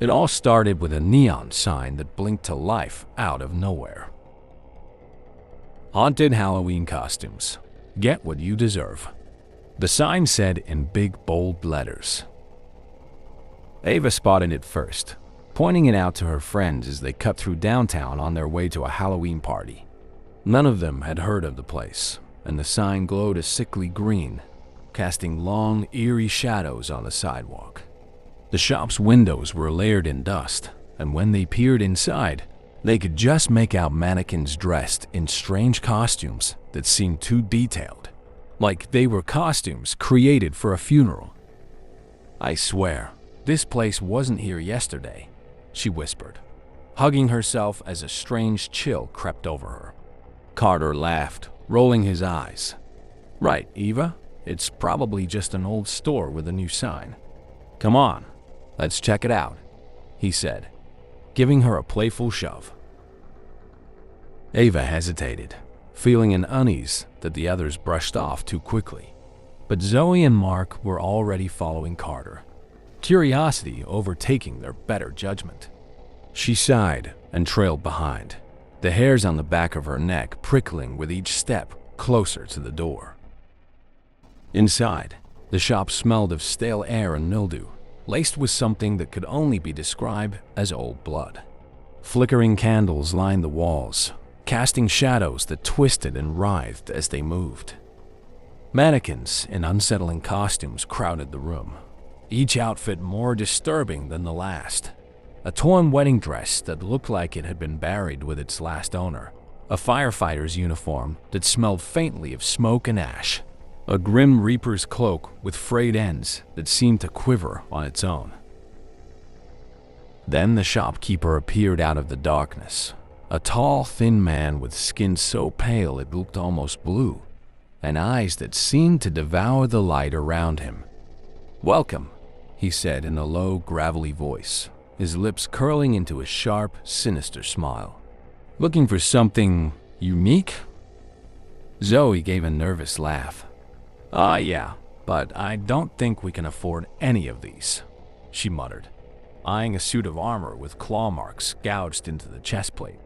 It all started with a neon sign that blinked to life out of nowhere. Haunted Halloween costumes. Get what you deserve. The sign said in big, bold letters. Ava spotted it first, pointing it out to her friends as they cut through downtown on their way to a Halloween party. None of them had heard of the place, and the sign glowed a sickly green, casting long, eerie shadows on the sidewalk. The shop's windows were layered in dust, and when they peered inside, they could just make out mannequins dressed in strange costumes that seemed too detailed, like they were costumes created for a funeral. "I swear, this place wasn't here yesterday," she whispered, hugging herself as a strange chill crept over her. Carter laughed, rolling his eyes. "Right, Eva, it's probably just an old store with a new sign. Come on, let's check it out," he said, giving her a playful shove. Ava hesitated, feeling an unease that the others brushed off too quickly. But Zoe and Mark were already following Carter, curiosity overtaking their better judgment. She sighed and trailed behind, the hairs on the back of her neck prickling with each step closer to the door. Inside, the shop smelled of stale air and mildew, laced with something that could only be described as old blood. Flickering candles lined the walls, casting shadows that twisted and writhed as they moved. Mannequins in unsettling costumes crowded the room, each outfit more disturbing than the last. A torn wedding dress that looked like it had been buried with its last owner, a firefighter's uniform that smelled faintly of smoke and ash, a grim reaper's cloak with frayed ends that seemed to quiver on its own. Then the shopkeeper appeared out of the darkness, a tall, thin man with skin so pale it looked almost blue, and eyes that seemed to devour the light around him. "Welcome," he said in a low, gravelly voice, his lips curling into a sharp, sinister smile. "Looking for something unique?" Zoe gave a nervous laugh. Yeah, but I don't think we can afford any of these," she muttered, eyeing a suit of armor with claw marks gouged into the chest plate.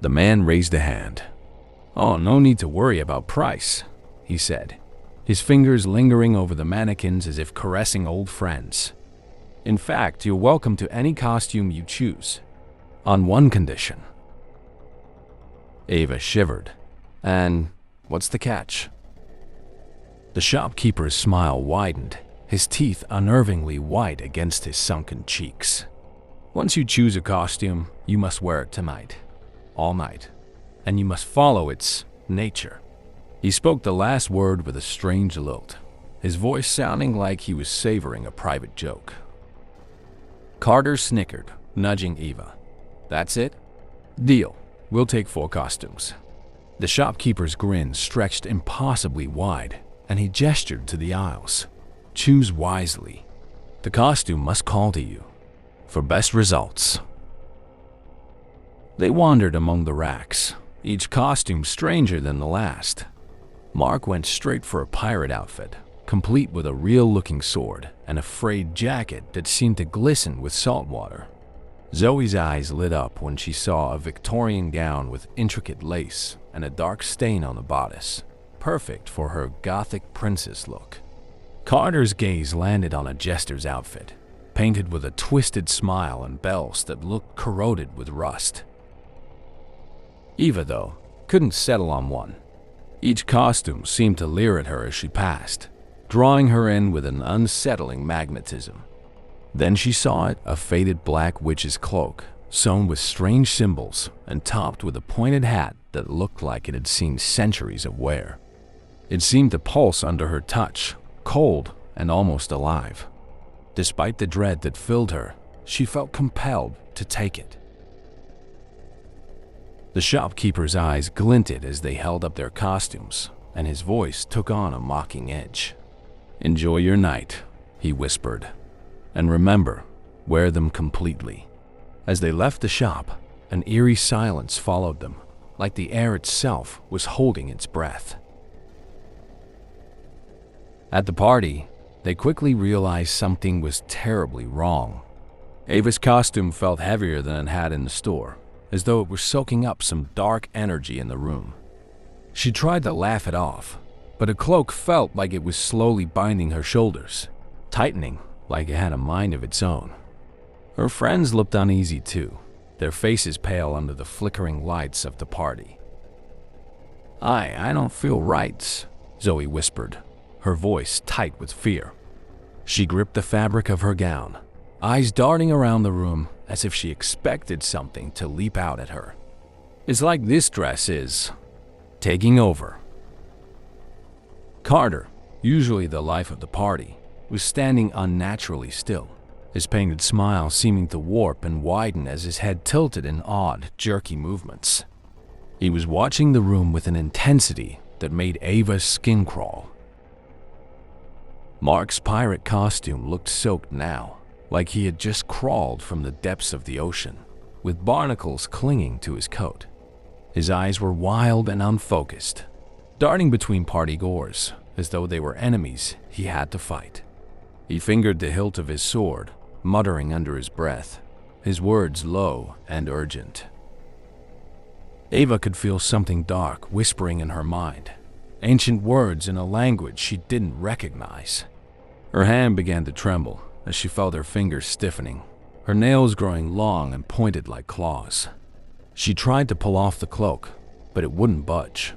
The man raised a hand. "Oh, no need to worry about price," he said, his fingers lingering over the mannequins as if caressing old friends. "In fact, you're welcome to any costume you choose, on one condition." Ava shivered. "And what's the catch?" The shopkeeper's smile widened, his teeth unnervingly white against his sunken cheeks. "Once you choose a costume, you must wear it tonight, all night, and you must follow its nature." He spoke the last word with a strange lilt, his voice sounding like he was savoring a private joke. Carter snickered, nudging Eva. "That's it? Deal. We'll take 4 costumes." The shopkeeper's grin stretched impossibly wide, and he gestured to the aisles. "Choose wisely. The costume must call to you, for best results." They wandered among the racks, each costume stranger than the last. Mark went straight for a pirate outfit, complete with a real-looking sword and a frayed jacket that seemed to glisten with salt water. Zoe's eyes lit up when she saw a Victorian gown with intricate lace and a dark stain on the bodice, perfect for her gothic princess look. Carter's gaze landed on a jester's outfit, painted with a twisted smile and bells that looked corroded with rust. Eva, though, couldn't settle on one. Each costume seemed to leer at her as she passed, drawing her in with an unsettling magnetism. Then she saw it, a faded black witch's cloak, sewn with strange symbols and topped with a pointed hat that looked like it had seen centuries of wear. It seemed to pulse under her touch, cold and almost alive. Despite the dread that filled her, she felt compelled to take it. The shopkeeper's eyes glinted as they held up their costumes, and his voice took on a mocking edge. "Enjoy your night," he whispered. "And remember, wear them completely." As they left the shop, an eerie silence followed them, like the air itself was holding its breath. At the party, they quickly realized something was terribly wrong. Ava's costume felt heavier than it had in the store, as though it were soaking up some dark energy in the room. She tried to laugh it off, but a cloak felt like it was slowly binding her shoulders, tightening like it had a mind of its own. Her friends looked uneasy too, their faces pale under the flickering lights of the party. I don't feel right," Zoe whispered, her voice tight with fear. She gripped the fabric of her gown, eyes darting around the room as if she expected something to leap out at her. "It's like this dress is taking over." Carter, usually the life of the party, was standing unnaturally still, his painted smile seeming to warp and widen as his head tilted in odd, jerky movements. He was watching the room with an intensity that made Ava's skin crawl. Mark's pirate costume looked soaked now, like he had just crawled from the depths of the ocean, with barnacles clinging to his coat. His eyes were wild and unfocused, darting between party-goers as though they were enemies he had to fight. He fingered the hilt of his sword, muttering under his breath, his words low and urgent. Ava could feel something dark whispering in her mind, ancient words in a language she didn't recognize. Her hand began to tremble as she felt her fingers stiffening, her nails growing long and pointed like claws. She tried to pull off the cloak, but it wouldn't budge.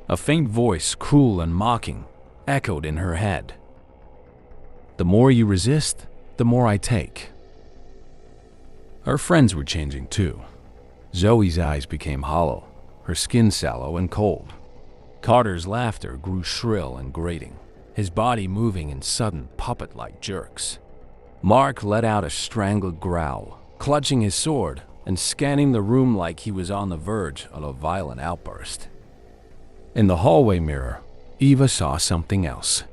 A faint voice, cruel and mocking, echoed in her head. "The more you resist, the more I take." Her friends were changing too. Zoe's eyes became hollow, her skin sallow and cold. Carter's laughter grew shrill and grating, his body moving in sudden puppet-like jerks. Mark let out a strangled growl, clutching his sword and scanning the room like he was on the verge of a violent outburst. In the hallway mirror, Eva saw something else.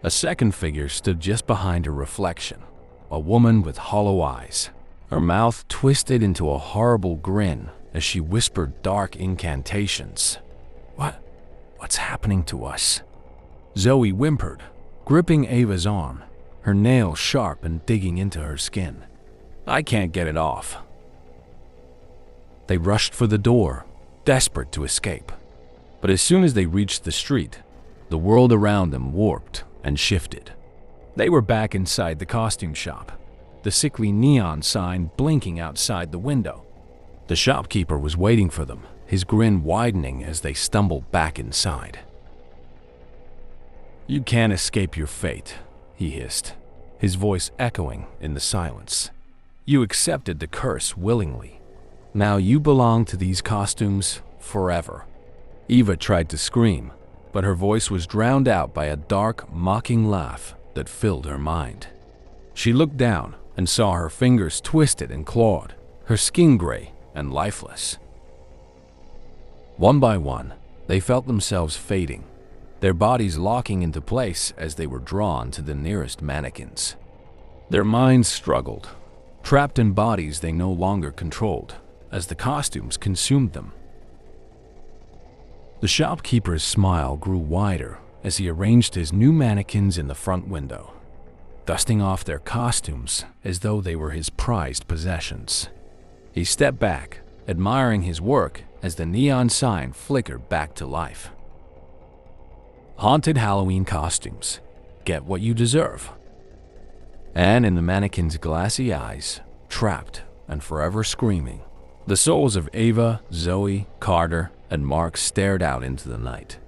A second figure stood just behind her reflection, a woman with hollow eyes, her mouth twisted into a horrible grin as she whispered dark incantations. What's happening to us?" Zoe whimpered, gripping Ava's arm, her nails sharp and digging into her skin. "I can't get it off." They rushed for the door, desperate to escape. But as soon as they reached the street, the world around them warped and shifted. They were back inside the costume shop, the sickly neon sign blinking outside the window. The shopkeeper was waiting for them, his grin widening as they stumbled back inside. "You can't escape your fate," he hissed, his voice echoing in the silence. "You accepted the curse willingly. Now you belong to these costumes forever." Eva tried to scream, but her voice was drowned out by a dark, mocking laugh that filled her mind. She looked down and saw her fingers twisted and clawed, her skin gray and lifeless. One by one, they felt themselves fading, their bodies locking into place as they were drawn to the nearest mannequins. Their minds struggled, trapped in bodies they no longer controlled, as the costumes consumed them. The shopkeeper's smile grew wider as he arranged his new mannequins in the front window, dusting off their costumes as though they were his prized possessions. He stepped back, admiring his work as the neon sign flickered back to life. "Haunted Halloween costumes. Get what you deserve." And in the mannequin's glassy eyes, trapped and forever screaming, the souls of Ava, Zoe, Carter, and Mark stared out into the night.